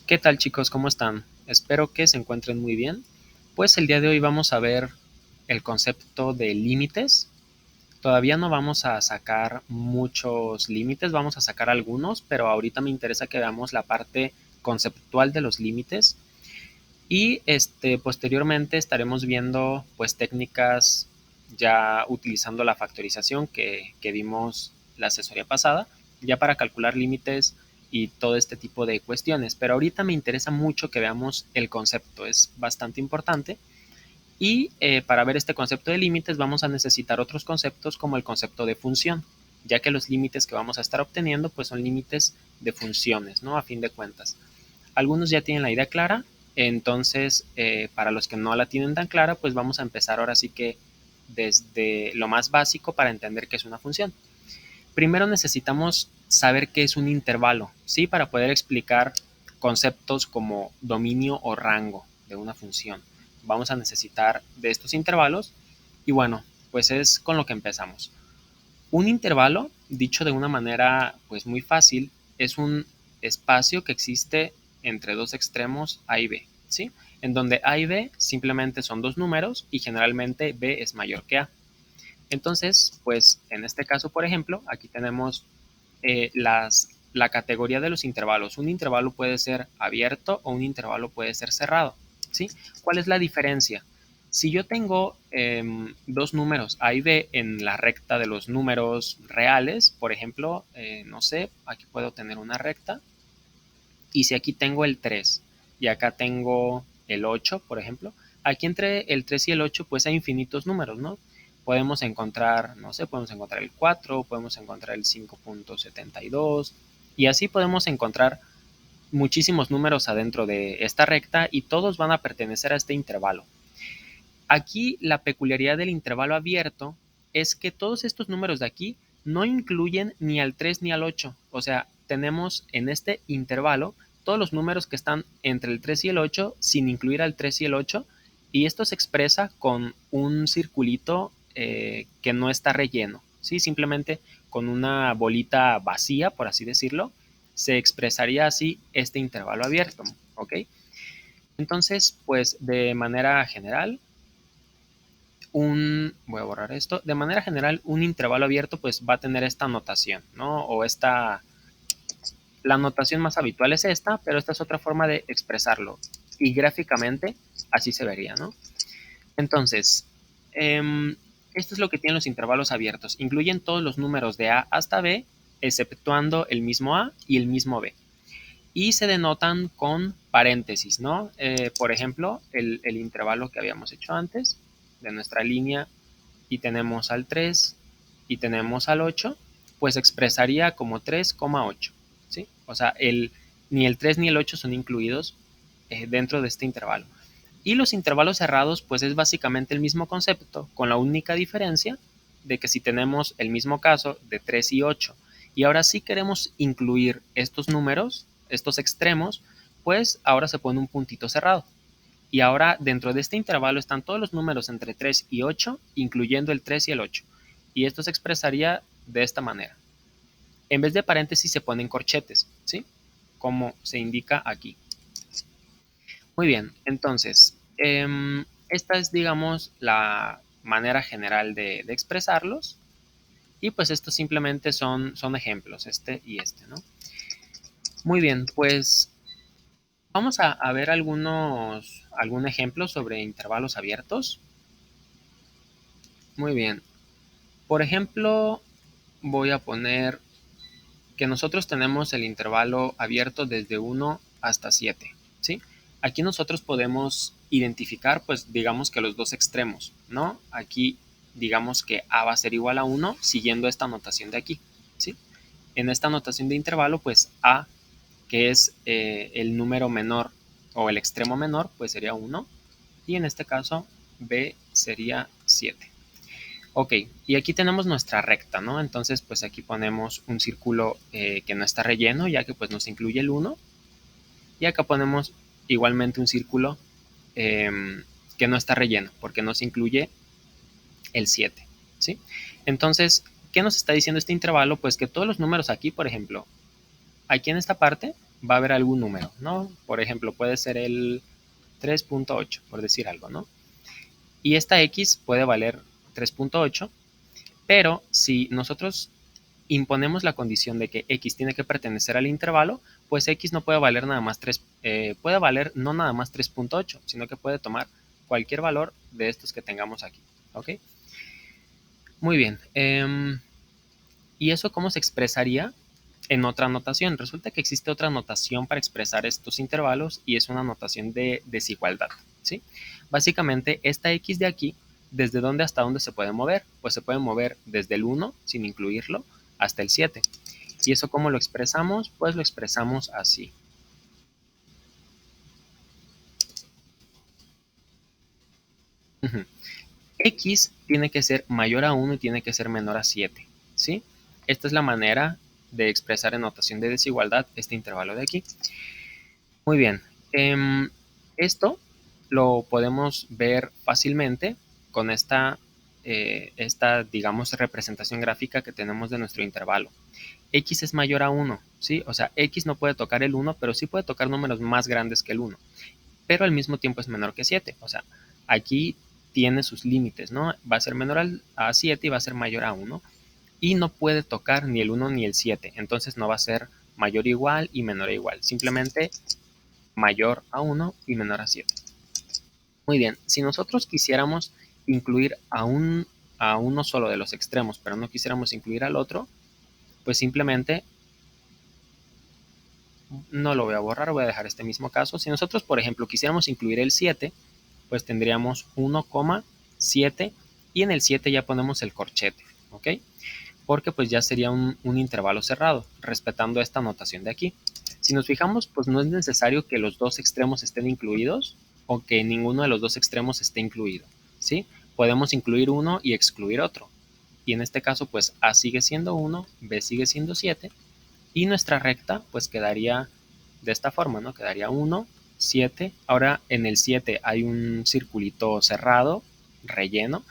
¿Qué tal, chicos? ¿Cómo están? Espero que se encuentren muy bien. Pues el día de hoy vamos a ver el concepto de límites. Todavía no vamos a sacar muchos límites, vamos a sacar algunos, pero ahorita me interesa que veamos la parte conceptual de los límites y posteriormente estaremos viendo pues técnicas ya utilizando la factorización que vimos la asesoría pasada, ya para calcular límites y todo este tipo de cuestiones. Pero ahorita me interesa mucho que veamos el concepto, es bastante importante. Y para ver este concepto de límites vamos a necesitar otros conceptos como el concepto de función, ya que los límites que vamos a estar obteniendo pues son límites de funciones, ¿no? A fin de cuentas. Algunos ya tienen la idea clara, entonces para los que no la tienen tan clara, pues vamos a empezar ahora sí que desde lo más básico para entender qué es una función. Primero necesitamos saber qué es un intervalo, ¿sí? Para poder explicar conceptos como dominio o rango de una función. Vamos a necesitar de estos intervalos y bueno, pues es con lo que empezamos. Un intervalo, dicho de una manera pues muy fácil, es un espacio que existe entre dos extremos A y B, ¿sí? En donde A y B simplemente son dos números y generalmente B es mayor que A. Entonces, pues en este caso, por ejemplo, aquí tenemos la categoría de los intervalos. Un intervalo puede ser abierto o un intervalo puede ser cerrado, ¿sí? ¿Cuál es la diferencia? Si yo tengo dos números A y B en la recta de los números reales, por ejemplo, no sé, aquí puedo tener una recta, y si aquí tengo el 3 y acá tengo el 8, por ejemplo, aquí entre el 3 y el 8 pues hay infinitos números, ¿no? Podemos encontrar, no sé, podemos encontrar el 4, podemos encontrar el 5.72 y así podemos encontrar muchísimos números adentro de esta recta y todos van a pertenecer a este intervalo. Aquí la peculiaridad del intervalo abierto es que todos estos números de aquí no incluyen ni al 3 ni al 8. O sea, tenemos en este intervalo todos los números que están entre el 3 y el 8 sin incluir al 3 y el 8. Y esto se expresa con un circulito que no está relleno. ¿Sí? Simplemente con una bolita vacía, por así decirlo, se expresaría así este intervalo abierto. ¿Ok? Entonces, pues de manera general, voy a borrar esto, de manera general un intervalo abierto pues va a tener esta notación, ¿no? La notación más habitual es esta, pero esta es otra forma de expresarlo y gráficamente así se vería, ¿no? Entonces, esto es lo que tienen los intervalos abiertos, incluyen todos los números de A hasta B, exceptuando el mismo A y el mismo B. Y se denotan con paréntesis, ¿no? Por ejemplo, el intervalo que habíamos hecho antes de nuestra línea y tenemos al 3 y tenemos al 8, pues expresaría como 3,8, ¿sí? O sea, ni el 3 ni el 8 son incluidos dentro de este intervalo. Y los intervalos cerrados, pues es básicamente el mismo concepto, con la única diferencia de que si tenemos el mismo caso de 3 y 8, y ahora sí queremos incluir estos números, estos extremos, pues ahora se pone un puntito cerrado. Y ahora dentro de este intervalo están todos los números entre 3 y 8, incluyendo el 3 y el 8. Y esto se expresaría de esta manera. En vez de paréntesis se ponen corchetes, ¿sí? Como se indica aquí. Muy bien, entonces, esta es, digamos, la manera general de expresarlos. Y pues estos simplemente son ejemplos, este y este, ¿no? Muy bien, pues vamos a ver algún ejemplo sobre intervalos abiertos. Muy bien. Por ejemplo, voy a poner que nosotros tenemos el intervalo abierto desde 1 hasta 7, ¿sí? Aquí nosotros podemos identificar, pues digamos que los dos extremos, ¿no? Aquí digamos que A va a ser igual a 1 siguiendo esta notación de aquí, ¿sí? En esta notación de intervalo, pues A, que es el número menor o el extremo menor, pues sería 1 y en este caso B sería 7. Ok, y aquí tenemos nuestra recta, ¿no? Entonces, pues aquí ponemos un círculo que no está relleno, ya que pues nos incluye el 1. Y acá ponemos igualmente un círculo eh, que no está relleno, porque nos incluye el 7, ¿sí? Entonces, ¿qué nos está diciendo este intervalo? Pues que todos los números aquí, por ejemplo, aquí en esta parte, va a haber algún número, ¿no? Por ejemplo, puede ser el 3.8, por decir algo, ¿no? Y esta x puede valer 3.8, pero si nosotros imponemos la condición de que x tiene que pertenecer al intervalo, pues x no puede valer nada más 3, puede valer no nada más 3.8, sino que puede tomar cualquier valor de estos que tengamos aquí, ¿ok? Muy bien. ¿Y eso cómo se expresaría? En otra notación. Resulta que existe otra notación para expresar estos intervalos y es una notación de desigualdad, ¿sí? Básicamente, esta x de aquí, ¿desde dónde hasta dónde se puede mover? Pues se puede mover desde el 1, sin incluirlo, hasta el 7. ¿Y eso cómo lo expresamos? Pues lo expresamos así. X tiene que ser mayor a 1 y tiene que ser menor a 7, ¿sí? Esta es la manera de expresar en notación de desigualdad este intervalo de aquí. Muy bien. Esto lo podemos ver fácilmente con esta, digamos, representación gráfica que tenemos de nuestro intervalo. X es mayor a 1, ¿sí? O sea, X no puede tocar el 1, pero sí puede tocar números más grandes que el 1. Pero al mismo tiempo es menor que 7. O sea, aquí tiene sus límites, ¿no? Va a ser menor a 7 y va a ser mayor a 1. Y no puede tocar ni el 1 ni el 7. Entonces no va a ser mayor o igual y menor o igual. Simplemente mayor a 1 y menor a 7. Muy bien, si nosotros quisiéramos incluir a uno solo de los extremos, pero no quisiéramos incluir al otro, pues simplemente no lo voy a borrar, voy a dejar este mismo caso. Si nosotros, por ejemplo, quisiéramos incluir el 7, pues tendríamos 1,7 y en el 7 ya ponemos el corchete, ¿ok? Porque pues ya sería un intervalo cerrado, respetando esta notación de aquí. Si nos fijamos, pues no es necesario que los dos extremos estén incluidos o que ninguno de los dos extremos esté incluido, ¿sí? Podemos incluir uno y excluir otro. Y en este caso, pues A sigue siendo 1, B sigue siendo 7 y nuestra recta pues quedaría de esta forma, ¿no? Quedaría 1, 7. Ahora en el 7 hay un circulito cerrado, relleno,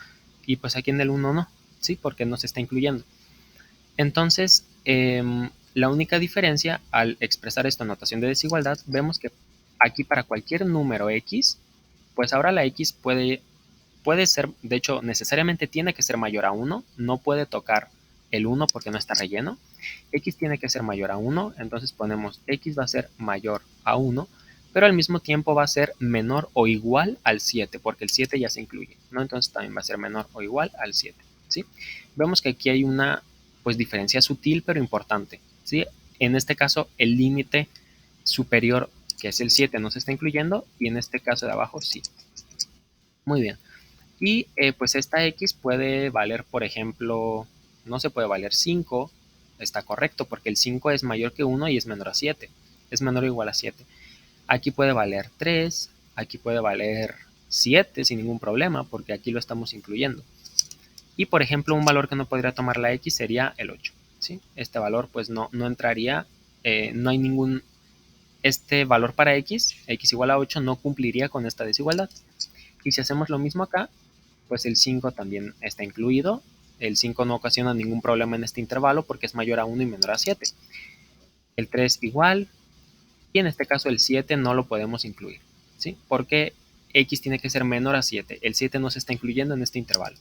y pues aquí en el 1 no, ¿sí? Porque no se está incluyendo. Entonces, la única diferencia al expresar esta notación de desigualdad, vemos que aquí para cualquier número x, pues ahora la x puede ser, de hecho, necesariamente tiene que ser mayor a 1, no puede tocar el 1 porque no está relleno. X tiene que ser mayor a 1, entonces ponemos x va a ser mayor a 1, pero al mismo tiempo va a ser menor o igual al 7, porque el 7 ya se incluye, ¿no? Entonces también va a ser menor o igual al 7, ¿sí? Vemos que aquí hay una pues diferencia sutil pero importante, ¿sí? En este caso el límite superior, que es el 7, no se está incluyendo, y en este caso de abajo sí. Muy bien. Y pues esta x puede valer, por ejemplo, no se puede valer 5, está correcto, porque el 5 es mayor que 1 y es menor a 7, es menor o igual a 7. Aquí puede valer 3, aquí puede valer 7 sin ningún problema, porque aquí lo estamos incluyendo. Y por ejemplo, un valor que no podría tomar la x sería el 8, ¿sí? Este valor pues no entraría, no hay ningún, este valor para x igual a 8, no cumpliría con esta desigualdad. Y si hacemos lo mismo acá, pues el 5 también está incluido. El 5 no ocasiona ningún problema en este intervalo porque es mayor a 1 y menor a 7. El 3 igual, y en este caso el 7 no lo podemos incluir, ¿sí? Porque x tiene que ser menor a 7. El 7 no se está incluyendo en este intervalo.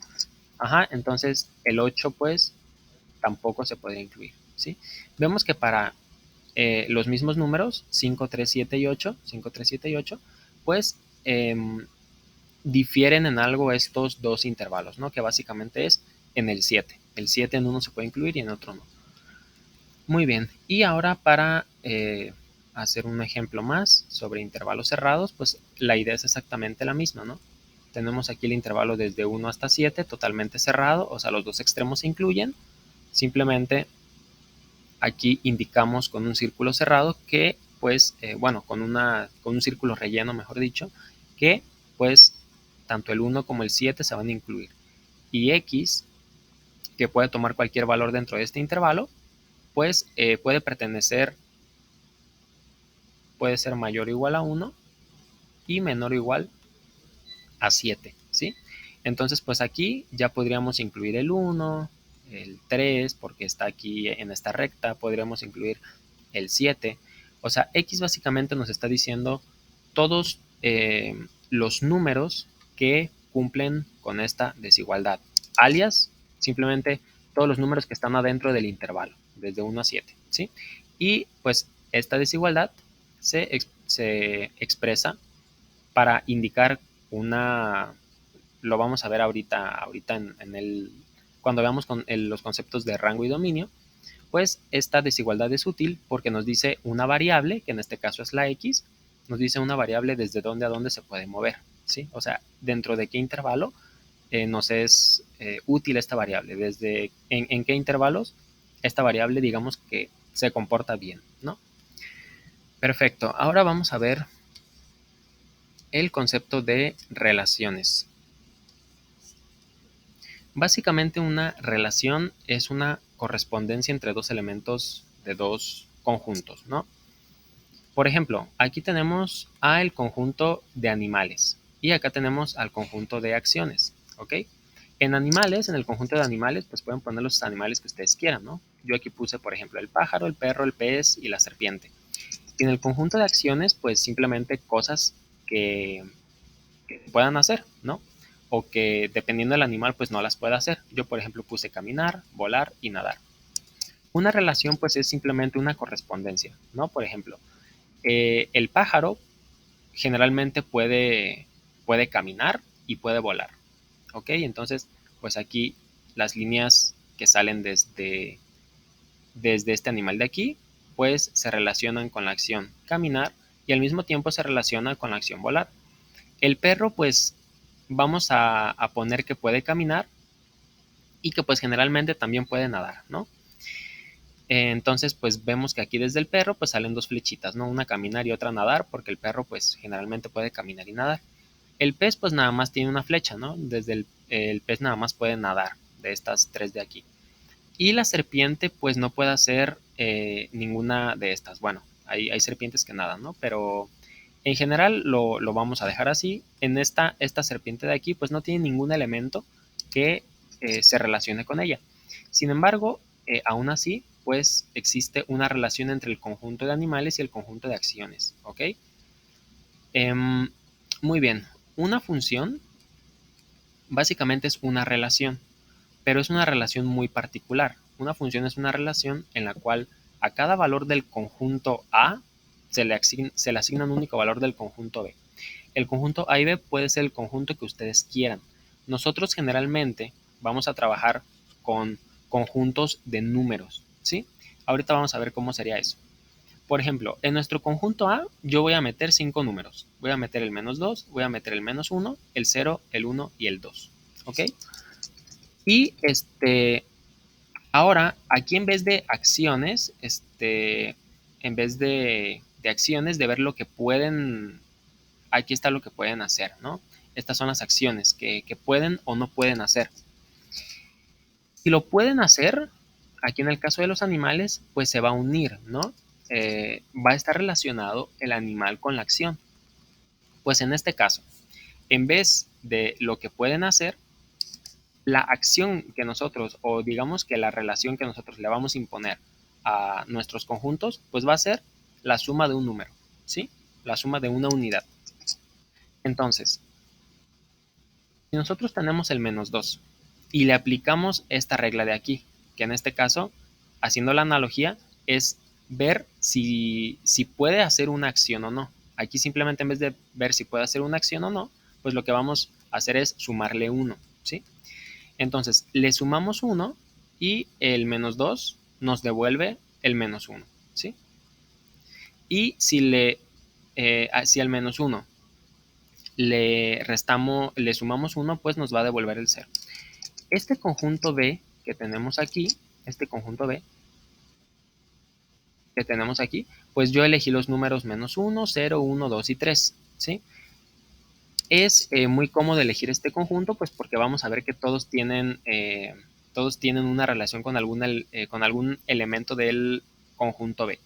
Ajá, entonces el 8 pues tampoco se podría incluir, ¿sí? Vemos que para los mismos números, 5, 3, 7 y 8, 5, 3, 7 y 8, pues difieren en algo estos dos intervalos, ¿no? Que básicamente es en el 7. El 7 en uno se puede incluir y en otro no. Muy bien, y ahora para hacer un ejemplo más sobre intervalos cerrados, pues la idea es exactamente la misma, ¿no? Tenemos aquí el intervalo desde 1 hasta 7 totalmente cerrado, o sea, los dos extremos se incluyen. Simplemente aquí indicamos con un círculo cerrado que, pues, bueno, con un círculo relleno, mejor dicho, que, pues, tanto el 1 como el 7 se van a incluir. Y x, que puede tomar cualquier valor dentro de este intervalo, pues puede ser mayor o igual a 1 y menor o igual a 7, ¿sí? Entonces, pues aquí ya podríamos incluir el 1, el 3, porque está aquí en esta recta, podríamos incluir el 7, O sea, X básicamente nos está diciendo todos los números que cumplen con esta desigualdad. Alias, simplemente todos los números que están adentro del intervalo, desde 1 a 7, ¿sí? Y pues esta desigualdad se expresa para indicar una, lo vamos a ver ahorita cuando veamos los conceptos de rango y dominio, pues esta desigualdad es útil porque nos dice una variable, que en este caso es la x, nos dice una variable desde dónde a dónde se puede mover, ¿sí? O sea, dentro de qué intervalo nos es útil esta variable, desde en qué intervalos esta variable, digamos que se comporta bien, ¿no? Perfecto, ahora vamos a ver el concepto de relaciones. Básicamente una relación es una correspondencia entre dos elementos de dos conjuntos, ¿no? Por ejemplo, aquí tenemos al conjunto de animales y acá tenemos al conjunto de acciones, ¿ok? En animales, en el conjunto de animales, pues pueden poner los animales que ustedes quieran, ¿no? Yo aquí puse, por ejemplo, el pájaro, el perro, el pez y la serpiente. Y en el conjunto de acciones, pues simplemente cosas que, que puedan hacer, ¿no? O que dependiendo del animal, pues no las pueda hacer. Yo, por ejemplo, puse caminar, volar y nadar. Una relación, pues es simplemente una correspondencia, ¿no? Por ejemplo, el pájaro generalmente puede caminar y puede volar, ¿ok? Entonces, pues aquí las líneas que salen desde este animal de aquí, pues se relacionan con la acción caminar y al mismo tiempo se relaciona con la acción volar. El perro, pues vamos a poner que puede caminar y que pues generalmente también puede nadar, ¿no? Entonces, pues vemos que aquí desde el perro pues salen dos flechitas, ¿no? Una caminar y otra nadar, porque el perro pues generalmente puede caminar y nadar. El pez pues nada más tiene una flecha, ¿no? Desde el pez nada más puede nadar, de estas tres de aquí. Y la serpiente pues no puede hacer ninguna de estas. Bueno, hay serpientes que nadan, ¿no? Pero en general lo vamos a dejar así. En esta serpiente de aquí pues no tiene ningún elemento que se relacione con ella. Sin embargo, aún así pues existe una relación entre el conjunto de animales y el conjunto de acciones, ¿ok? Em, muy bien, una función básicamente es una relación, pero es una relación muy particular. Una función es una relación en la cual a cada valor del conjunto A se le asigna un único valor del conjunto B. El conjunto A y B puede ser el conjunto que ustedes quieran. Nosotros generalmente vamos a trabajar con conjuntos de números, ¿sí? Ahorita vamos a ver cómo sería eso. Por ejemplo, en nuestro conjunto A yo voy a meter 5 números. Voy a meter el -2, voy a meter el -1, el 0, el 1 y el 2. ¿Ok? Y ahora, aquí en vez de acciones, en vez de acciones, de ver lo que pueden, aquí está lo que pueden hacer, ¿no? Estas son las acciones que pueden o no pueden hacer. Si lo pueden hacer, aquí en el caso de los animales, pues se va a unir, ¿no? Va a estar relacionado el animal con la acción. Pues en este caso, en vez de lo que pueden hacer, la acción que nosotros, o digamos que la relación que nosotros le vamos a imponer a nuestros conjuntos, pues va a ser la suma de un número, ¿sí? La suma de una unidad. Entonces, si nosotros tenemos el -2 y le aplicamos esta regla de aquí, que en este caso, haciendo la analogía, es ver si puede hacer una acción o no. Aquí simplemente en vez de ver si puede hacer una acción o no, pues lo que vamos a hacer es sumarle 1, ¿sí? Entonces, le sumamos 1 y el -2 nos devuelve el -1, ¿sí? Y si al -1 le sumamos 1, pues nos va a devolver el 0. Este conjunto B que tenemos aquí, este conjunto B que tenemos aquí, pues yo elegí los números -1, 0, 1, 2 y 3, ¿sí? Es muy cómodo elegir este conjunto, pues porque vamos a ver que todos tienen una relación con algún elemento del conjunto B.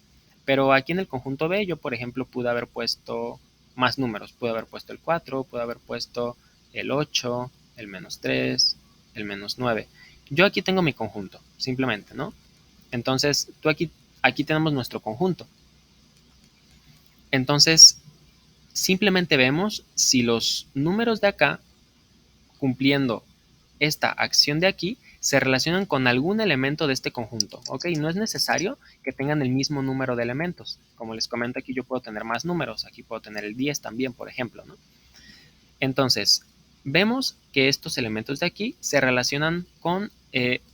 Pero aquí en el conjunto B yo, por ejemplo, pude haber puesto más números. Pude haber puesto el 4, pude haber puesto el 8, el -3, el -9. Yo aquí tengo mi conjunto, simplemente, ¿no? Entonces, aquí tenemos nuestro conjunto. Entonces, simplemente vemos si los números de acá, cumpliendo esta acción de aquí, se relacionan con algún elemento de este conjunto, ¿ok? No es necesario que tengan el mismo número de elementos. Como les comento, aquí yo puedo tener más números. Aquí puedo tener el 10 también, por ejemplo, ¿no? Entonces, vemos que estos elementos de aquí se relacionan con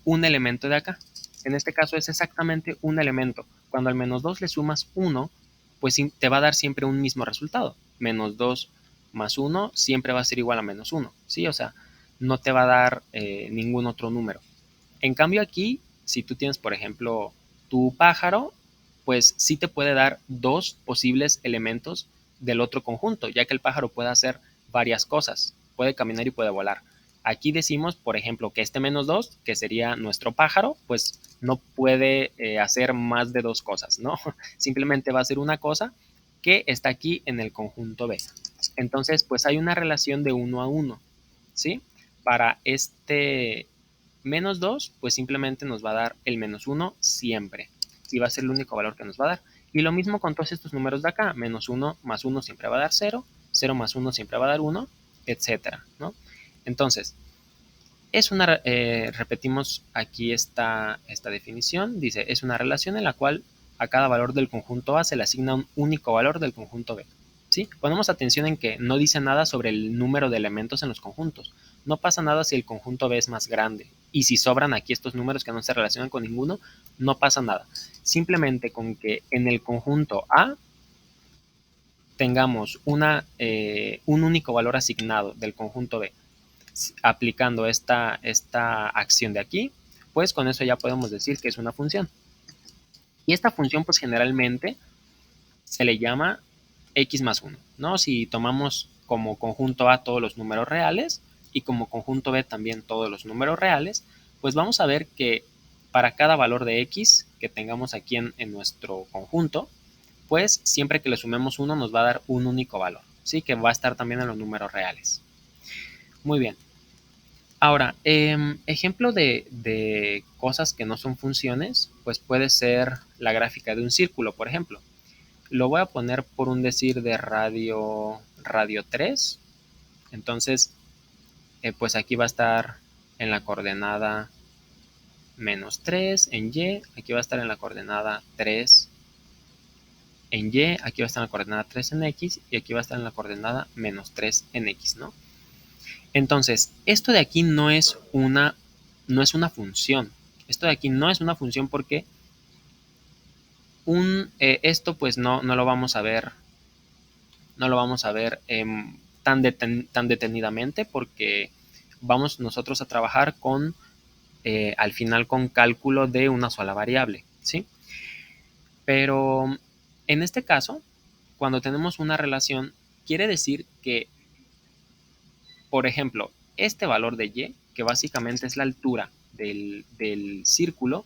un elemento de acá. En este caso es exactamente un elemento. Cuando al menos 2 le sumas 1, pues te va a dar siempre un mismo resultado. Menos 2 más 1 siempre va a ser igual a menos 1, ¿sí? O sea, no te va a dar ningún otro número. En cambio aquí, si tú tienes, por ejemplo, tu pájaro, pues sí te puede dar dos posibles elementos del otro conjunto, ya que el pájaro puede hacer varias cosas, puede caminar y puede volar. Aquí decimos, por ejemplo, que este menos 2, que sería nuestro pájaro, pues no puede hacer más de dos cosas, ¿no? Simplemente va a hacer una cosa que está aquí en el conjunto B. Entonces, pues hay una relación de 1 a 1, ¿sí? Para este menos 2, pues simplemente nos va a dar el menos 1 siempre. Y va a ser el único valor que nos va a dar. Y lo mismo con todos estos números de acá. Menos 1 más 1 siempre va a dar 0. 0 más 1 siempre va a dar 1, etcétera, ¿no? Entonces, repetimos aquí esta definición. Dice, es una relación en la cual a cada valor del conjunto A se le asigna un único valor del conjunto B. ¿Sí? Ponemos atención en que no dice nada sobre el número de elementos en los conjuntos. No pasa nada si el conjunto B es más grande. Y si sobran aquí estos números que no se relacionan con ninguno, no pasa nada. Simplemente con que en el conjunto A tengamos un único valor asignado del conjunto B, aplicando esta acción de aquí, pues con eso ya podemos decir que es una función. Y esta función pues generalmente se le llama x más 1, ¿no? Si tomamos como conjunto A todos los números reales y como conjunto B también todos los números reales, pues vamos a ver que para cada valor de x que tengamos aquí en nuestro conjunto, pues siempre que le sumemos 1 nos va a dar un único valor, ¿sí? Que va a estar también en los números reales. Muy bien. Ahora, ejemplo de cosas que no son funciones, pues puede ser la gráfica de un círculo, por ejemplo. Lo voy a poner por un decir de radio 3. Entonces, pues aquí va a estar en la coordenada menos 3 en Y, aquí va a estar en la coordenada 3 en Y, aquí va a estar en la coordenada 3 en X y aquí va a estar en la coordenada menos 3 en X, ¿no? Entonces, esto de aquí no es una función. Esto de aquí no es una función porque esto pues no lo vamos a ver, tan detenidamente porque vamos nosotros a trabajar con, al final con cálculo de una sola variable, ¿sí? Pero en este caso, cuando tenemos una relación, quiere decir que, por ejemplo, este valor de y, que básicamente es la altura del círculo,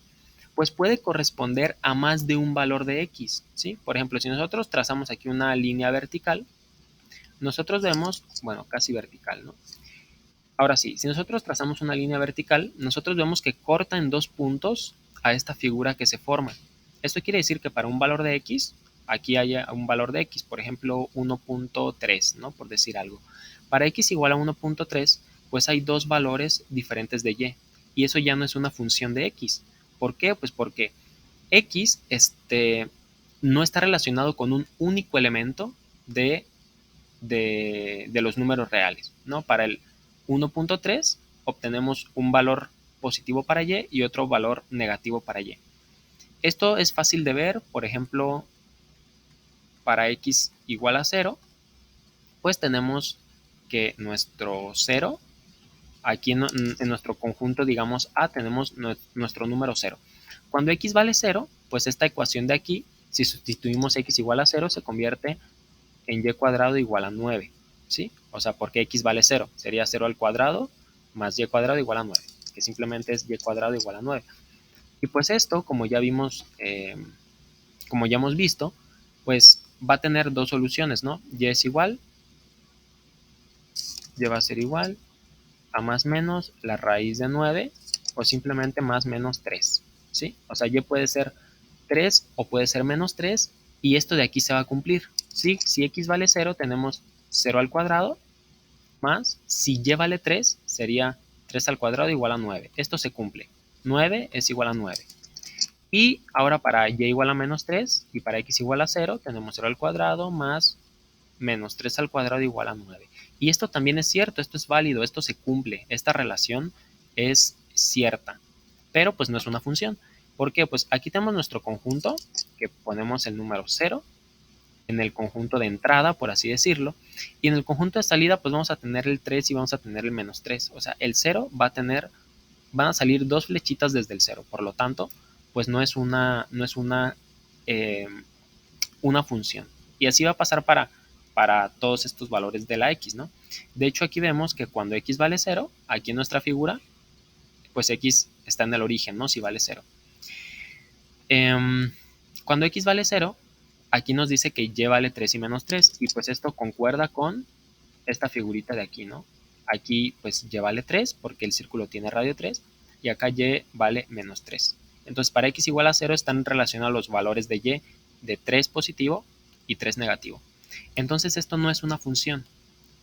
pues puede corresponder a más de un valor de x, ¿sí? Por ejemplo, si nosotros trazamos aquí una línea vertical, nosotros vemos, bueno, casi vertical, ¿no? Ahora sí, si nosotros trazamos una línea vertical, nosotros vemos que corta en dos puntos a esta figura que se forma. Esto quiere decir que para un valor de x, aquí haya un valor de x, por ejemplo 1.3, ¿no? Por decir algo. Para x igual a 1.3, pues hay dos valores diferentes de y. Y eso ya no es una función de x. ¿Por qué? Pues porque x no está relacionado con un único elemento de los números reales, ¿no? Para el 1.3 obtenemos un valor positivo para y y otro valor negativo para y. Esto es fácil de ver, por ejemplo, para x igual a 0, pues tenemos que nuestro 0, aquí en nuestro conjunto, digamos A, tenemos nuestro número 0. Cuando x vale 0, pues esta ecuación de aquí, si sustituimos x igual a 0, se convierte en y cuadrado igual a 9, ¿sí? O sea, porque x vale 0, sería 0 al cuadrado más y cuadrado igual a 9, que simplemente es y cuadrado igual a 9. Y pues esto, como ya vimos, como ya hemos visto, pues va a tener dos soluciones, ¿no? Y es igual, y va a ser igual a más menos la raíz de 9 o simplemente más menos 3, ¿sí? O sea, y puede ser 3 o puede ser menos 3 y esto de aquí se va a cumplir. ¿Sí? Si x vale 0, tenemos 0 al cuadrado, más si y vale 3, sería 3 al cuadrado igual a 9. Esto se cumple. 9 es igual a 9. Y ahora para y igual a menos 3 y para x igual a 0, tenemos 0 al cuadrado más menos 3 al cuadrado igual a 9. Y esto también es cierto, esto es válido, esto se cumple, esta relación es cierta, pero pues no es una función. ¿Por qué? Pues aquí tenemos nuestro conjunto, que ponemos el número 0, en el conjunto de entrada, por así decirlo, y en el conjunto de salida pues vamos a tener el 3 y vamos a tener el menos 3. O sea, el 0 va a tener, van a salir dos flechitas desde el 0, por lo tanto, pues no es una función. Y así va a pasar para todos estos valores de la x, ¿no? De hecho, aquí vemos que cuando x vale 0, aquí en nuestra figura, pues x está en el origen, ¿no? Si vale 0. Cuando x vale 0, aquí nos dice que y vale 3 y menos 3, y pues esto concuerda con esta figurita de aquí, ¿no? Aquí pues y vale 3 porque el círculo tiene radio 3, y acá y vale menos 3. Entonces para x igual a 0 están relacionados los valores de y de 3 positivo y 3 negativo. Entonces esto no es una función,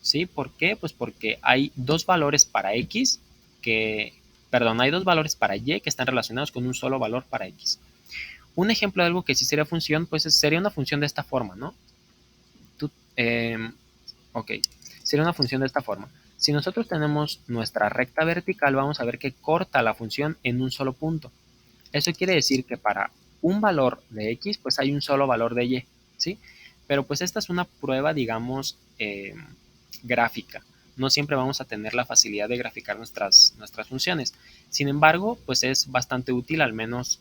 ¿sí? ¿Por qué? Pues porque hay dos valores para x hay dos valores para y que están relacionados con un solo valor para x. Un ejemplo de algo que sí sería función, pues sería una función de esta forma, ¿no? Ok, sería una función de esta forma. Si nosotros tenemos nuestra recta vertical, vamos a ver que corta la función en un solo punto. Eso quiere decir que para un valor de x, pues hay un solo valor de y, ¿sí? Pero pues esta es una prueba, digamos, gráfica. No siempre vamos a tener la facilidad de graficar nuestras funciones. Sin embargo, pues es bastante útil al menos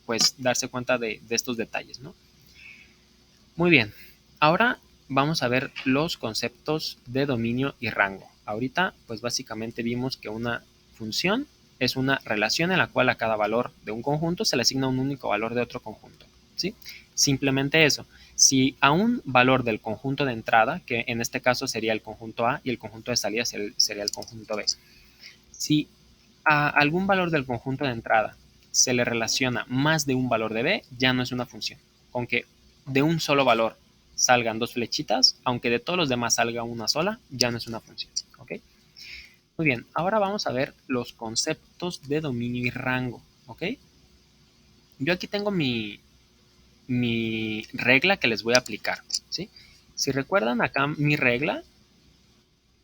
pues darse cuenta de estos detalles, ¿no? Muy bien, ahora vamos a ver los conceptos de dominio y rango. Ahorita, pues básicamente vimos que una función es una relación en la cual a cada valor de un conjunto se le asigna un único valor de otro conjunto, ¿sí? Simplemente eso. Si a un valor del conjunto de entrada, que en este caso sería el conjunto A y el conjunto de salida sería el conjunto B, si a algún valor del conjunto de entrada se le relaciona más de un valor de B, ya no es una función. Con que de un solo valor salgan dos flechitas, aunque de todos los demás salga una sola, ya no es una función. ¿Ok? Muy bien, ahora vamos a ver los conceptos de dominio y rango. ¿Ok? Yo aquí tengo mi regla que les voy a aplicar. ¿Sí? Si recuerdan acá mi regla,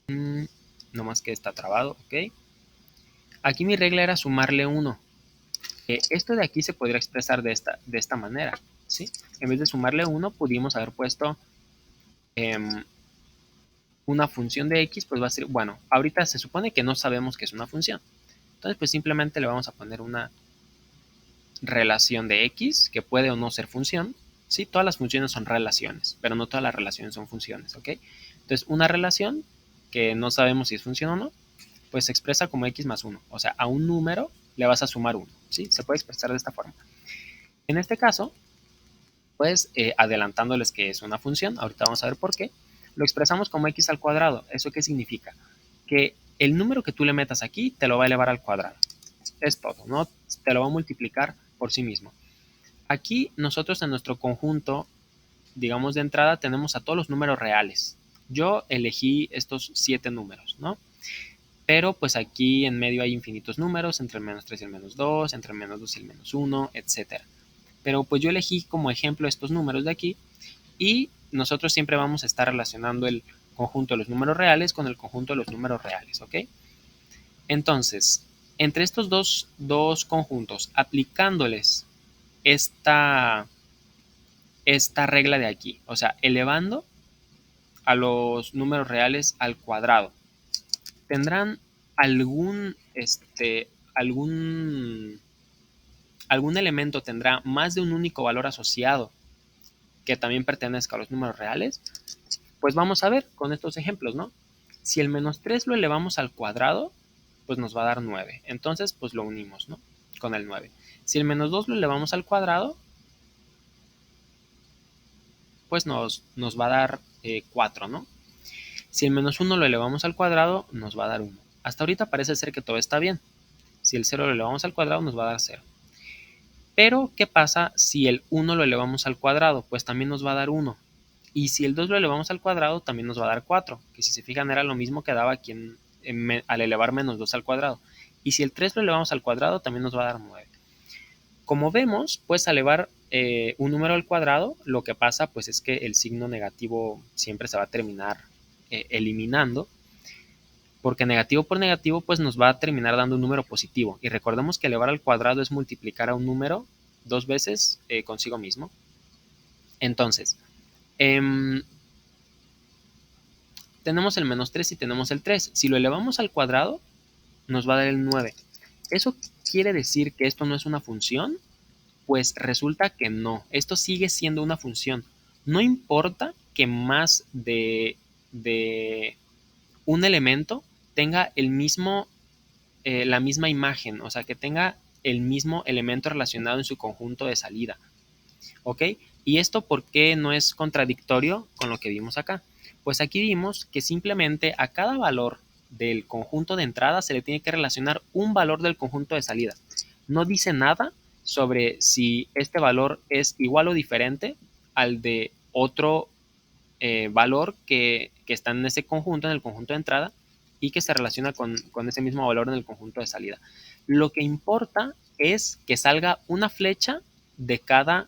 no más que está trabado, ¿ok? Aquí mi regla era sumarle 1. Esto de aquí se podría expresar de esta manera, ¿sí? En vez de sumarle 1, pudimos haber puesto una función de x, pues va a ser, bueno, ahorita se supone que no sabemos que es una función. Entonces, pues simplemente le vamos a poner una relación de x, que puede o no ser función, ¿sí? Todas las funciones son relaciones, pero no todas las relaciones son funciones, ¿ok? Entonces, una relación que no sabemos si es función o no, pues se expresa como x más 1. O sea, a un número le vas a sumar 1, ¿sí? Se puede expresar de esta forma. En este caso, pues adelantándoles que es una función, ahorita vamos a ver por qué, lo expresamos como x al cuadrado. ¿Eso qué significa? Que el número que tú le metas aquí te lo va a elevar al cuadrado. Es todo, ¿no? Te lo va a multiplicar por sí mismo. Aquí nosotros en nuestro conjunto, digamos de entrada, tenemos a todos los números reales. Yo elegí estos 7 números, ¿no? Pero pues aquí en medio hay infinitos números, entre el menos 3 y el menos 2, entre el menos 2 y el menos 1, etc. Pero pues yo elegí como ejemplo estos números de aquí y nosotros siempre vamos a estar relacionando el conjunto de los números reales con el conjunto de los números reales, ¿ok? Entonces, entre estos dos conjuntos, aplicándoles esta regla de aquí, o sea, elevando a los números reales al cuadrado, tendrán algún, algún elemento tendrá más de un único valor asociado que también pertenezca a los números reales. Pues vamos a ver con estos ejemplos, ¿no? Si el menos 3 lo elevamos al cuadrado, pues nos va a dar 9. Entonces, pues lo unimos, ¿no? Con el 9. Si el menos 2 lo elevamos al cuadrado, pues nos va a dar 4, ¿no? Si el menos 1 lo elevamos al cuadrado, nos va a dar 1. Hasta ahorita parece ser que todo está bien. Si el 0 lo elevamos al cuadrado, nos va a dar 0. Pero, ¿qué pasa si el 1 lo elevamos al cuadrado? Pues también nos va a dar 1. Y si el 2 lo elevamos al cuadrado, también nos va a dar 4, que si se fijan era lo mismo que daba aquí al elevar menos 2 al cuadrado. Y si el 3 lo elevamos al cuadrado, también nos va a dar 9. Como vemos, pues al elevar un número al cuadrado, lo que pasa pues es que el signo negativo siempre se va a terminar eliminando, porque negativo por negativo pues nos va a terminar dando un número positivo. Y recordemos que elevar al cuadrado es multiplicar a un número 2 veces consigo mismo. Entonces, tenemos el menos 3 y tenemos el 3. Si lo elevamos al cuadrado, nos va a dar el 9. ¿Eso quiere decir que esto no es una función? Pues resulta que no. Esto sigue siendo una función. No importa que más de un elemento tenga la misma imagen, o sea, que tenga el mismo elemento relacionado en su conjunto de salida. ¿Ok? ¿Y esto por qué no es contradictorio con lo que vimos acá? Pues aquí vimos que simplemente a cada valor del conjunto de entrada se le tiene que relacionar un valor del conjunto de salida. No dice nada sobre si este valor es igual o diferente al de otro valor que está en ese conjunto, en el conjunto de entrada, y que se relaciona con ese mismo valor en el conjunto de salida. Lo que importa es que salga una flecha de cada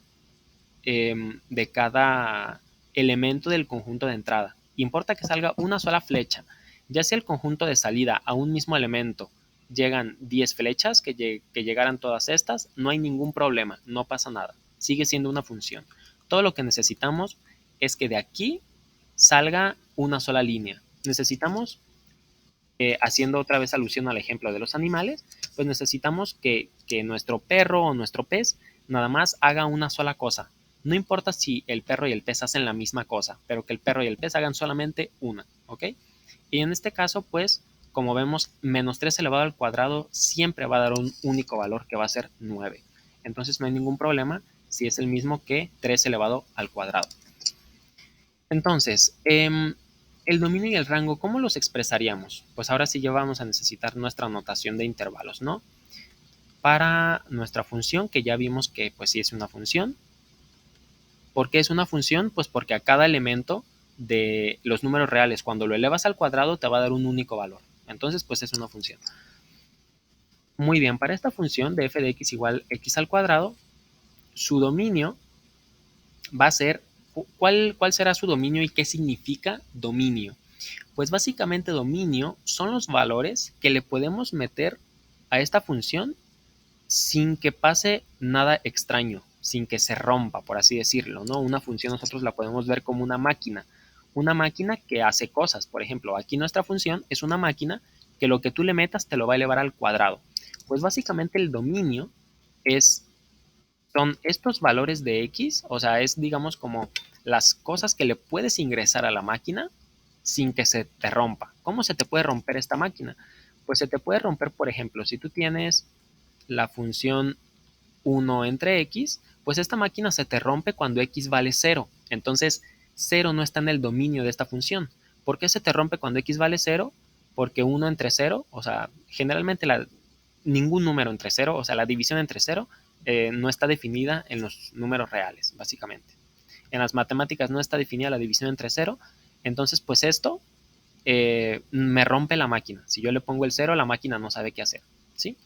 elemento del conjunto de entrada. Importa que salga una sola flecha. Ya sea el conjunto de salida a un mismo elemento llegan 10 flechas, que llegaran todas estas, no hay ningún problema, no pasa nada. Sigue siendo una función. Todo lo que necesitamos es que de aquí salga una sola línea. Necesitamos, haciendo otra vez alusión al ejemplo de los animales, pues necesitamos que nuestro perro o nuestro pez nada más haga una sola cosa. No importa si el perro y el pez hacen la misma cosa, pero que el perro y el pez hagan solamente una, ¿ok? Y en este caso, pues, como vemos, menos 3 elevado al cuadrado siempre va a dar un único valor que va a ser 9. Entonces no hay ningún problema si es el mismo que 3 elevado al cuadrado. Entonces, el dominio y el rango, ¿cómo los expresaríamos? Pues ahora sí ya vamos a necesitar nuestra notación de intervalos, ¿no? Para nuestra función, que ya vimos que pues sí es una función. ¿Por qué es una función? Pues porque a cada elemento de los números reales, cuando lo elevas al cuadrado, te va a dar un único valor. Entonces, pues es una función. Muy bien, para esta función de f de x igual x al cuadrado, su dominio va a ser, ¿cuál será su dominio y qué significa dominio? Pues básicamente dominio son los valores que le podemos meter a esta función sin que pase nada extraño, sin que se rompa, por así decirlo, ¿no? Una función nosotros la podemos ver como una máquina que hace cosas. Por ejemplo, aquí nuestra función es una máquina que lo que tú le metas te lo va a elevar al cuadrado. Pues básicamente el dominio son estos valores de x, o sea, es digamos como las cosas que le puedes ingresar a la máquina sin que se te rompa. ¿Cómo se te puede romper esta máquina? Pues se te puede romper, por ejemplo, si tú tienes la función 1 entre x, pues esta máquina se te rompe cuando x vale 0. Entonces, 0 no está en el dominio de esta función. ¿Por qué se te rompe cuando x vale 0? Porque 1 entre 0, o sea, generalmente ningún número entre 0, o sea, la división entre 0, no está definida en los números reales, básicamente. En las matemáticas no está definida la división entre 0, entonces pues esto me rompe la máquina. Si yo le pongo el 0, la máquina no sabe qué hacer, ¿sí?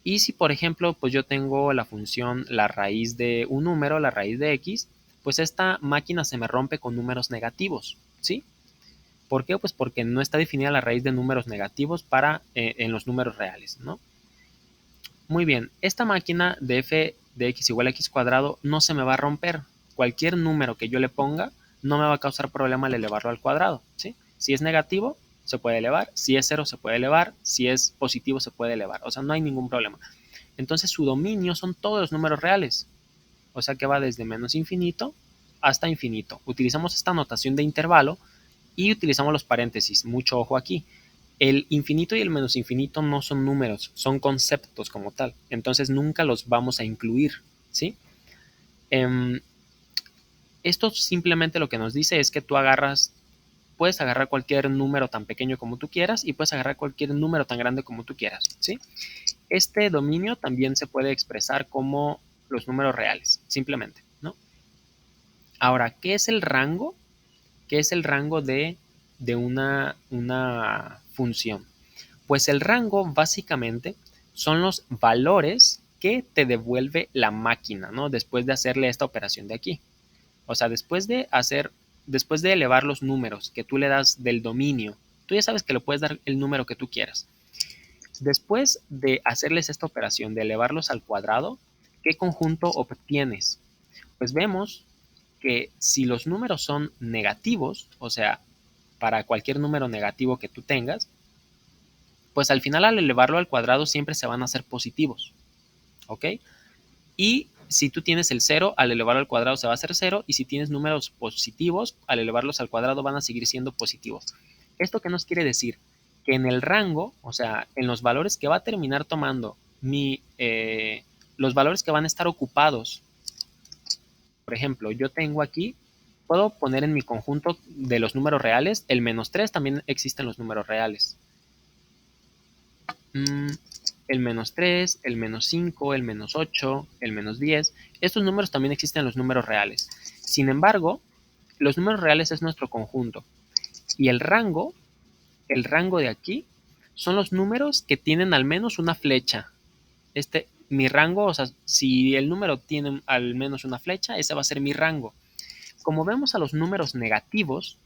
Y si, por ejemplo, pues yo tengo la función, la raíz de un número, la raíz de x, pues esta máquina se me rompe con números negativos, ¿sí? ¿Por qué? Pues porque no está definida la raíz de números negativos en los números reales, ¿no? Muy bien, esta máquina de f de x igual a x cuadrado no se me va a romper. Cualquier número que yo le ponga no me va a causar problema al elevarlo al cuadrado, ¿sí? Si es negativo, se puede elevar. Si es 0, se puede elevar. Si es positivo, se puede elevar. O sea, no hay ningún problema. Entonces, su dominio son todos los números reales. O sea, que va desde menos infinito hasta infinito. Utilizamos esta notación de intervalo y utilizamos los paréntesis. Mucho ojo aquí. El infinito y el menos infinito no son números, son conceptos como tal. Entonces nunca los vamos a incluir, ¿sí? Esto simplemente lo que nos dice es que tú puedes agarrar cualquier número tan pequeño como tú quieras y puedes agarrar cualquier número tan grande como tú quieras, ¿sí? Este dominio también se puede expresar como los números reales, simplemente, ¿no? Ahora, ¿qué es el rango? ¿Qué es el rango de una función? Pues el rango básicamente son los valores que te devuelve la máquina, ¿no? Después de hacerle esta operación de aquí. O sea, después de elevar los números que tú le das del dominio, tú ya sabes que le puedes dar el número que tú quieras. Después de hacerles esta operación de elevarlos al cuadrado, ¿qué conjunto obtienes? Pues vemos que si los números son negativos, o sea, para cualquier número negativo que tú tengas, pues al final al elevarlo al cuadrado siempre se van a hacer positivos, ¿ok? Y si tú tienes el 0, al elevarlo al cuadrado se va a hacer 0, y si tienes números positivos, al elevarlos al cuadrado van a seguir siendo positivos. ¿Esto qué nos quiere decir? Que en el rango, o sea, en los valores que va a terminar tomando los valores que van a estar ocupados, por ejemplo, yo tengo aquí, puedo poner en mi conjunto de los números reales, el -3 también existen los números reales. El -3, el -5, el -8, el -10. Estos números también existen en los números reales. Sin embargo, los números reales es nuestro conjunto. Y el rango de aquí, son los números que tienen al menos una flecha. Mi rango, o sea, si el número tiene al menos una flecha, ese va a ser mi rango. Como vemos a los números negativos,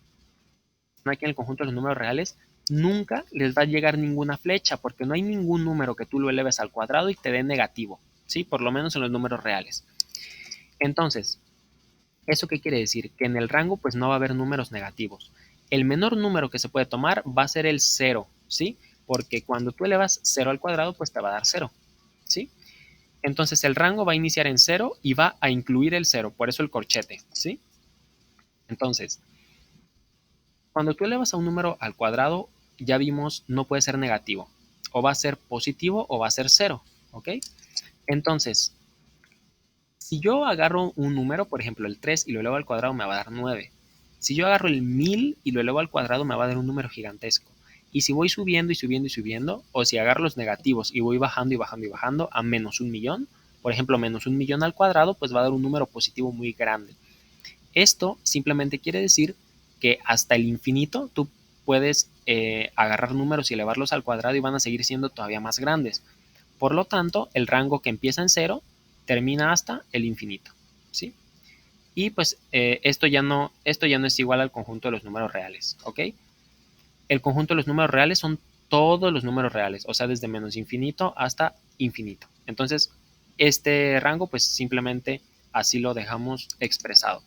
aquí en el conjunto de los números reales, nunca les va a llegar ninguna flecha, porque no hay ningún número que tú lo eleves al cuadrado y te dé negativo, ¿sí? Por lo menos en los números reales. Entonces, ¿eso qué quiere decir? Que en el rango pues no va a haber números negativos. El menor número que se puede tomar va a ser el 0, ¿sí? Porque cuando tú elevas 0 al cuadrado, pues te va a dar 0, ¿sí? Entonces el rango va a iniciar en 0 y va a incluir el 0, por eso el corchete, ¿sí? Entonces, cuando tú elevas a un número al cuadrado, ya vimos, no puede ser negativo. O va a ser positivo o va a ser 0, ¿ok? Entonces, si yo agarro un número, por ejemplo el 3, y lo elevo al cuadrado, me va a dar 9. Si yo agarro el 1000 y lo elevo al cuadrado, me va a dar un número gigantesco. Y si voy subiendo y subiendo y subiendo, o si agarro los negativos y voy bajando y bajando y bajando a -1.000.000, por ejemplo, -1.000.000 al cuadrado, pues va a dar un número positivo muy grande. Esto simplemente quiere decir que hasta el infinito tú puedes agarrar números y elevarlos al cuadrado y van a seguir siendo todavía más grandes. Por lo tanto, el rango que empieza en 0 termina hasta el infinito, ¿sí? Y pues esto ya no es igual al conjunto de los números reales, ¿ok? El conjunto de los números reales son todos los números reales, o sea, desde menos infinito hasta infinito. Entonces, este rango pues simplemente así lo dejamos expresado.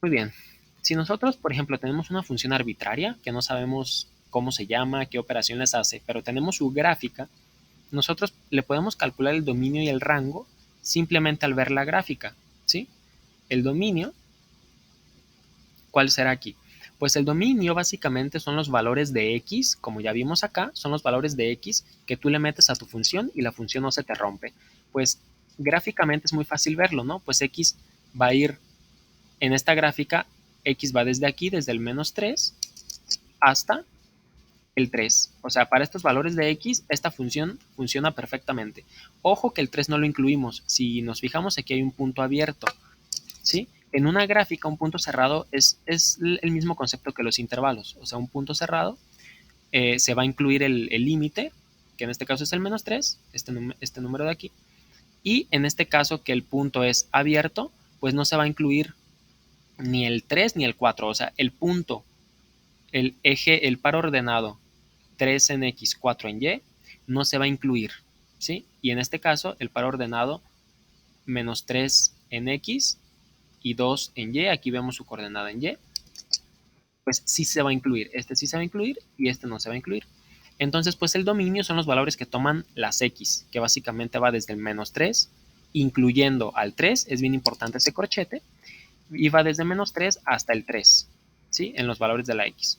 Muy bien. Si nosotros, por ejemplo, tenemos una función arbitraria que no sabemos cómo se llama, qué operaciones hace, pero tenemos su gráfica, nosotros le podemos calcular el dominio y el rango simplemente al ver la gráfica, ¿sí? El dominio, ¿cuál será aquí? Pues el dominio básicamente son los valores de x, como ya vimos acá, son los valores de x que tú le metes a tu función y la función no se te rompe. Pues gráficamente es muy fácil verlo, ¿no? Pues x va a ir en esta gráfica, x va desde aquí, desde el -3 hasta el 3. O sea, para estos valores de x, esta función funciona perfectamente. Ojo que el 3 no lo incluimos. Si nos fijamos, aquí hay un punto abierto, ¿sí? En una gráfica, un punto cerrado es el mismo concepto que los intervalos. O sea, un punto cerrado se va a incluir el límite, que en este caso es el -3, este número de aquí. Y en este caso, que el punto es abierto, pues no se va a incluir ni el 3 ni el 4. O sea, el punto, el eje, el par ordenado 3 en X, 4 en Y, no se va a incluir, ¿sí? Y en este caso, el par ordenado -3 en X y 2 en Y, aquí vemos su coordenada en Y, pues sí se va a incluir. Este sí se va a incluir y este no se va a incluir. Entonces, pues el dominio son los valores que toman las X, que básicamente va desde el -3, incluyendo al 3, es bien importante ese corchete, y va desde -3 hasta el 3, ¿sí? En los valores de la X.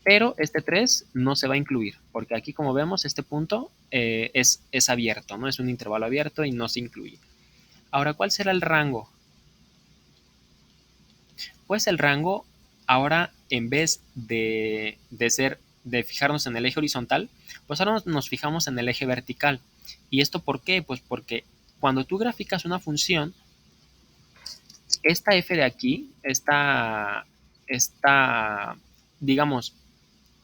Pero este 3 no se va a incluir, porque aquí como vemos este punto es abierto, ¿no? Es un intervalo abierto y no se incluye. Ahora, ¿cuál será el rango? Pues el rango ahora en vez de ser de fijarnos en el eje horizontal, pues ahora nos fijamos en el eje vertical. ¿Y esto por qué? Pues porque cuando tú graficas una función, esta f de aquí, digamos,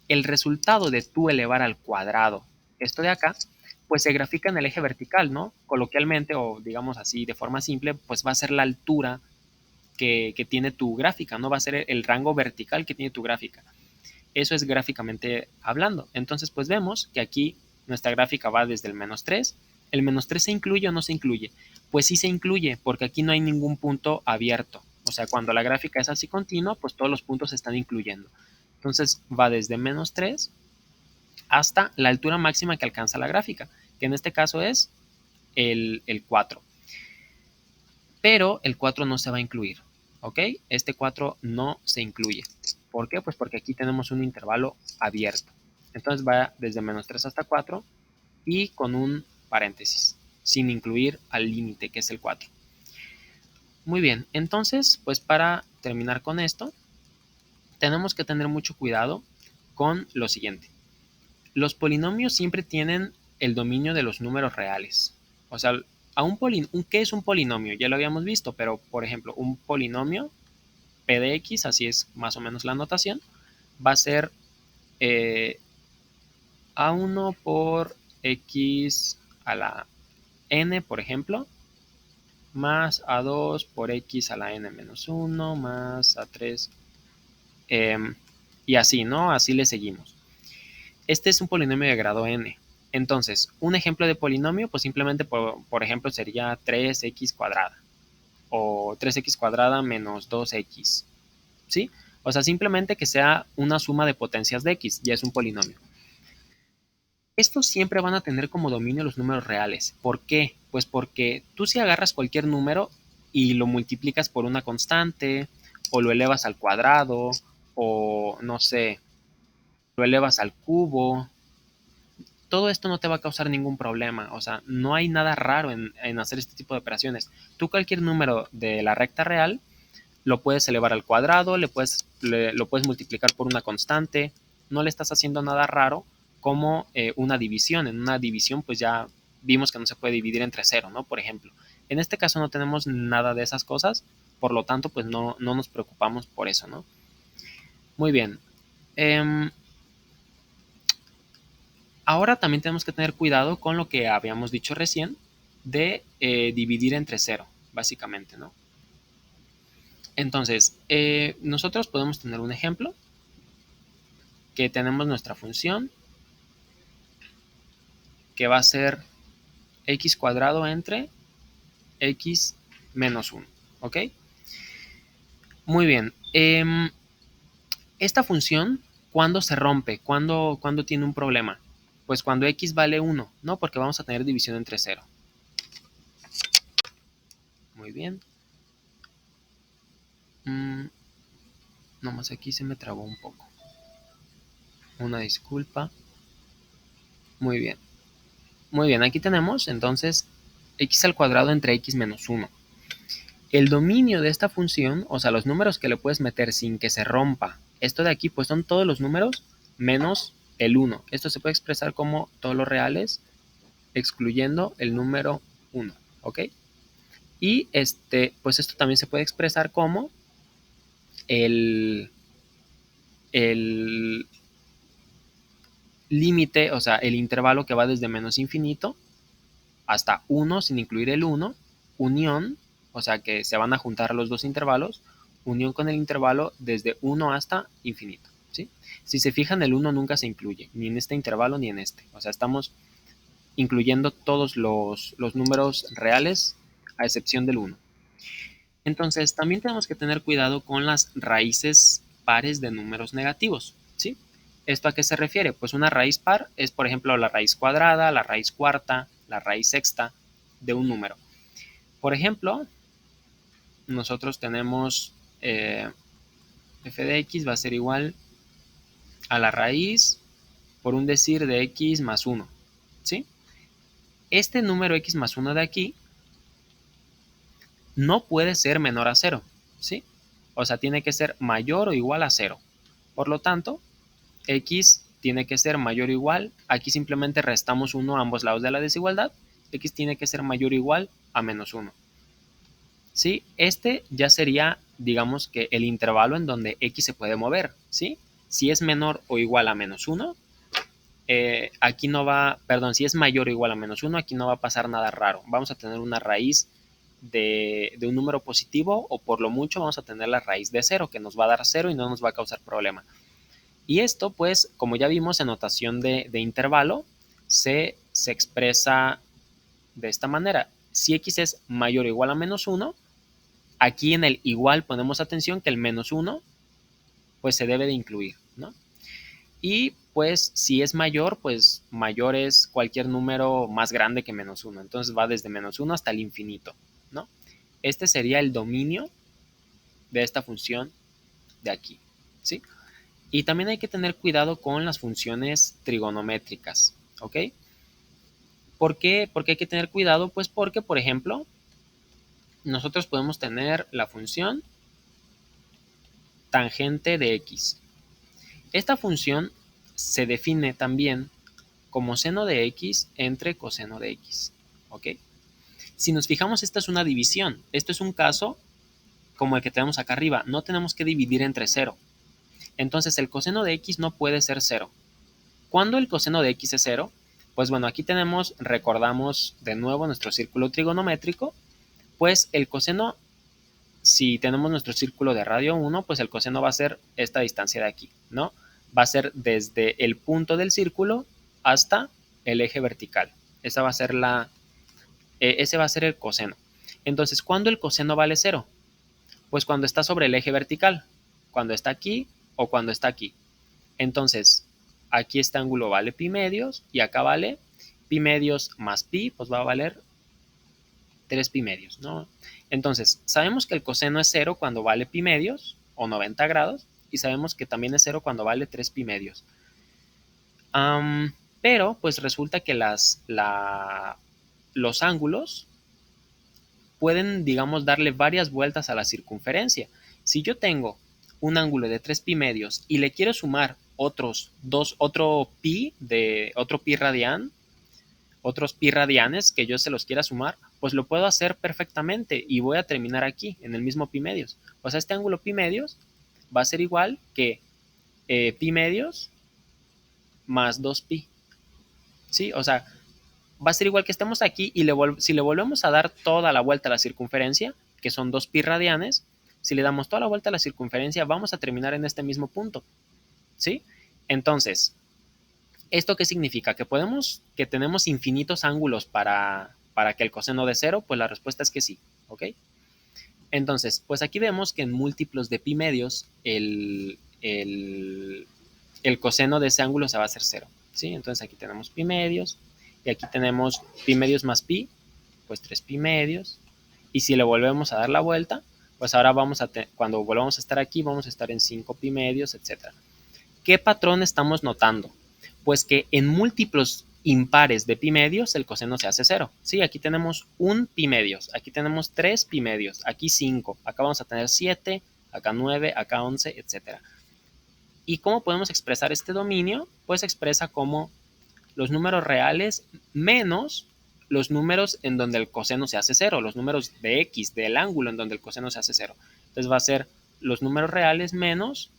el resultado de tú elevar al cuadrado esto de acá, pues se grafica en el eje vertical, ¿no? Coloquialmente, o digamos así, de forma simple, pues va a ser la altura que tiene tu gráfica, ¿no? Va a ser el rango vertical que tiene tu gráfica. Eso es gráficamente hablando. Entonces, pues vemos que aquí nuestra gráfica va desde el -3. ¿El -3 se incluye o no se incluye? Pues sí se incluye, porque aquí no hay ningún punto abierto. O sea, cuando la gráfica es así continua, pues todos los puntos se están incluyendo. Entonces, va desde -3 hasta la altura máxima que alcanza la gráfica, que en este caso es el 4. Pero el 4 no se va a incluir, ¿ok? Este 4 no se incluye. ¿Por qué? Pues porque aquí tenemos un intervalo abierto. Entonces va desde -3 hasta 4 y con un paréntesis, sin incluir al límite que es el 4. Muy bien, entonces pues para terminar con esto, tenemos que tener mucho cuidado con lo siguiente. Los polinomios siempre tienen el dominio de los números reales. O sea, ¿qué es un polinomio? Ya lo habíamos visto, pero por ejemplo, un polinomio p de x, así es más o menos la notación, va a ser a1 por x a la n, por ejemplo, más a2 por x a la n menos 1, más a3, y así, ¿no? Así le seguimos. Este es un polinomio de grado n. Entonces, un ejemplo de polinomio, pues simplemente, por ejemplo, sería 3x cuadrada o 3x cuadrada menos 2x, ¿sí? O sea, simplemente que sea una suma de potencias de x, ya es un polinomio. Estos siempre van a tener como dominio los números reales. ¿Por qué? Pues porque tú si agarras cualquier número y lo multiplicas por una constante, o lo elevas al cuadrado, o no sé, lo elevas al cubo, todo esto no te va a causar ningún problema. O sea, no hay nada raro en hacer este tipo de operaciones. Tú cualquier número de la recta real lo puedes elevar al cuadrado, lo puedes multiplicar por una constante, no le estás haciendo nada raro como una división. En una división pues ya vimos que no se puede dividir entre cero, ¿no? Por ejemplo. En este caso no tenemos nada de esas cosas, por lo tanto pues no nos preocupamos por eso, ¿no? Muy bien. Ahora también tenemos que tener cuidado con lo que habíamos dicho recién de dividir entre cero, básicamente, ¿no? Entonces, nosotros podemos tener un ejemplo que tenemos nuestra función que va a ser x cuadrado entre x menos 1, ¿ok? Muy bien. Esta función, ¿cuándo se rompe? ¿Cuándo tiene un problema? Pues cuando x vale 1, ¿no? Porque vamos a tener división entre 0. Muy bien. Nomás aquí se me trabó un poco. Una disculpa. Muy bien. Muy bien, aquí tenemos entonces x al cuadrado entre x menos 1. El dominio de esta función, o sea, los números que le puedes meter sin que se rompa, esto de aquí pues son todos los números menos el 1. Esto se puede expresar como todos los reales excluyendo el número 1, ¿ok? Y pues esto también se puede expresar como el límite, o sea, el intervalo que va desde menos infinito hasta 1 sin incluir el 1, unión, o sea que se van a juntar los dos intervalos, unión con el intervalo desde 1 hasta infinito, ¿sí? Si se fijan, el 1 nunca se incluye, ni en este intervalo ni en este. O sea, estamos incluyendo todos los números reales a excepción del 1. Entonces, también tenemos que tener cuidado con las raíces pares de números negativos, ¿sí? ¿Esto a qué se refiere? Pues una raíz par es, por ejemplo, la raíz cuadrada, la raíz cuarta, la raíz sexta de un número. Por ejemplo, nosotros tenemos f de x va a ser igual a la raíz, por un decir, de x más 1, ¿sí? Este número x más 1 de aquí no puede ser menor a 0, ¿sí? O sea, tiene que ser mayor o igual a 0. Por lo tanto, x tiene que ser mayor o igual, aquí simplemente restamos 1 a ambos lados de la desigualdad, x tiene que ser mayor o igual a menos 1. ¿Sí? Este ya sería, digamos que el intervalo en donde x se puede mover, ¿sí? Si es menor o igual a menos 1, aquí no va, perdón, si es mayor o igual a menos 1, aquí no va a pasar nada raro. Vamos a tener una raíz de un número positivo, o por lo mucho vamos a tener la raíz de 0, que nos va a dar 0 y no nos va a causar problema. Y esto, pues, como ya vimos en notación de intervalo, se expresa de esta manera. Si x es mayor o igual a menos 1, aquí en el igual ponemos atención que el menos 1 pues se debe de incluir, ¿no? Y pues si es mayor, pues mayor es cualquier número más grande que menos 1. Entonces va desde menos 1 hasta el infinito, ¿no? Este sería el dominio de esta función de aquí, ¿sí? Y también hay que tener cuidado con las funciones trigonométricas, ¿ok? ¿Por qué? Porque hay que tener cuidado, pues porque, por ejemplo, nosotros podemos tener la función tangente de x. Esta función se define también como seno de x entre coseno de x, ¿ok? Si nos fijamos, esta es una división. Esto es un caso como el que tenemos acá arriba. No tenemos que dividir entre 0. Entonces, el coseno de x no puede ser 0. ¿Cuándo el coseno de x es 0? Pues bueno, aquí tenemos, recordamos de nuevo nuestro círculo trigonométrico, pues el coseno, si tenemos nuestro círculo de radio 1, pues el coseno va a ser esta distancia de aquí, ¿no? Va a ser desde el punto del círculo hasta el eje vertical. Ese va a ser el coseno. Entonces, ¿cuándo el coseno vale 0? Pues cuando está sobre el eje vertical, cuando está aquí o cuando está aquí. Entonces, aquí este ángulo vale pi medios y acá vale pi medios más pi, pues va a valer 3 pi medios, ¿no? Entonces, sabemos que el coseno es 0 cuando vale pi medios o 90 grados y sabemos que también es 0 cuando vale 3 pi medios. Pero, pues resulta que los ángulos pueden, digamos, darle varias vueltas a la circunferencia. Si yo tengo un ángulo de 3 pi medios y le quiero sumar otros otro pi radian, otros pi radianes que yo se los quiera sumar, pues lo puedo hacer perfectamente y voy a terminar aquí en el mismo pi medios. O sea, este ángulo pi medios va a ser igual que pi medios más 2pi. ¿Sí? O sea, va a ser igual que estemos aquí y si le volvemos a dar toda la vuelta a la circunferencia, que son 2 pi radianes, si le damos toda la vuelta a la circunferencia, vamos a terminar en este mismo punto, ¿sí? Entonces, ¿esto qué significa? ¿Que tenemos infinitos ángulos para que el coseno de 0? Pues la respuesta es que sí, ¿ok? Entonces, pues aquí vemos que en múltiplos de pi medios el coseno de ese ángulo se va a hacer 0, ¿sí? Entonces aquí tenemos pi medios y aquí tenemos pi medios más pi, pues 3 pi medios. Y si le volvemos a dar la vuelta, pues ahora cuando volvamos a estar aquí, vamos a estar en 5 pi medios, etc. ¿Qué patrón estamos notando? Pues que en múltiplos impares de pi medios el coseno se hace 0. Sí, aquí tenemos 1 pi medios, aquí tenemos 3 pi medios, aquí 5, acá vamos a tener 7, acá 9, acá 11, etc. ¿Y cómo podemos expresar este dominio? Pues se expresa como los números reales menos los números en donde el coseno se hace 0, los números de x, del ángulo en donde el coseno se hace 0. Entonces va a ser los números reales menos,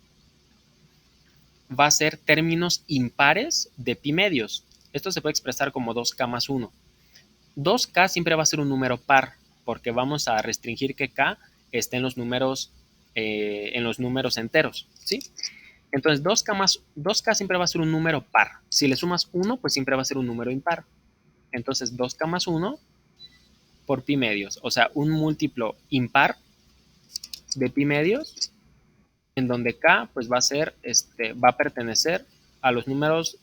va a ser términos impares de pi medios. Esto se puede expresar como 2k más 1. 2k siempre va a ser un número par, porque vamos a restringir que k esté en los números enteros, ¿sí? Entonces 2k siempre va a ser un número par. Si le sumas 1, pues siempre va a ser un número impar. Entonces 2k más 1 por pi medios, o sea, un múltiplo impar de pi medios, en donde k pues va a pertenecer a los números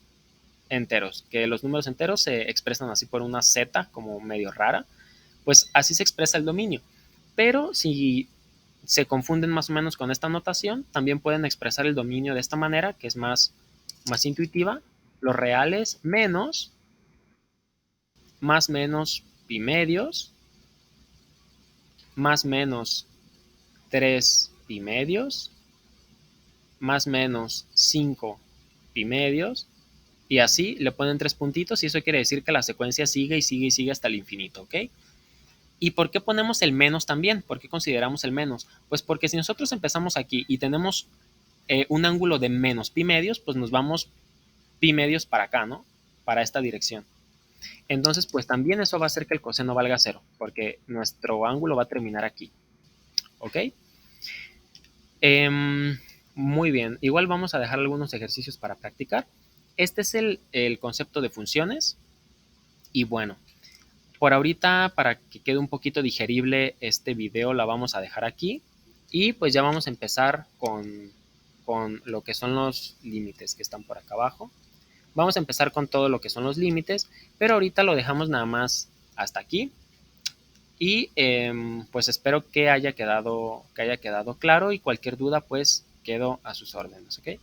enteros, que los números enteros se expresan así por una z como medio rara, pues así se expresa el dominio. Pero si se confunden más o menos con esta notación, también pueden expresar el dominio de esta manera, que es más intuitiva, los reales menos, más menos pi medios, más menos 3 pi medios, más menos 5 pi medios, Y así le ponen 3 puntitos y eso quiere decir que la secuencia sigue y sigue y sigue hasta el infinito, ¿ok? ¿Y por qué ponemos el menos también? ¿Por qué consideramos el menos? Pues porque si nosotros empezamos aquí y tenemos un ángulo de menos pi medios, pues nos vamos pi medios para acá, ¿no? Para esta dirección. Entonces, pues también eso va a hacer que el coseno valga cero, porque nuestro ángulo va a terminar aquí, ¿ok? Muy bien, igual vamos a dejar algunos ejercicios para practicar. Este es el concepto de funciones y bueno, por ahorita para que quede un poquito digerible este video la vamos a dejar aquí y pues ya vamos a empezar con lo que son los límites que están por acá abajo. Vamos a empezar con todo lo que son los límites, pero ahorita lo dejamos nada más hasta aquí. Y pues espero que haya quedado claro y cualquier duda pues quedo a sus órdenes, ¿ok?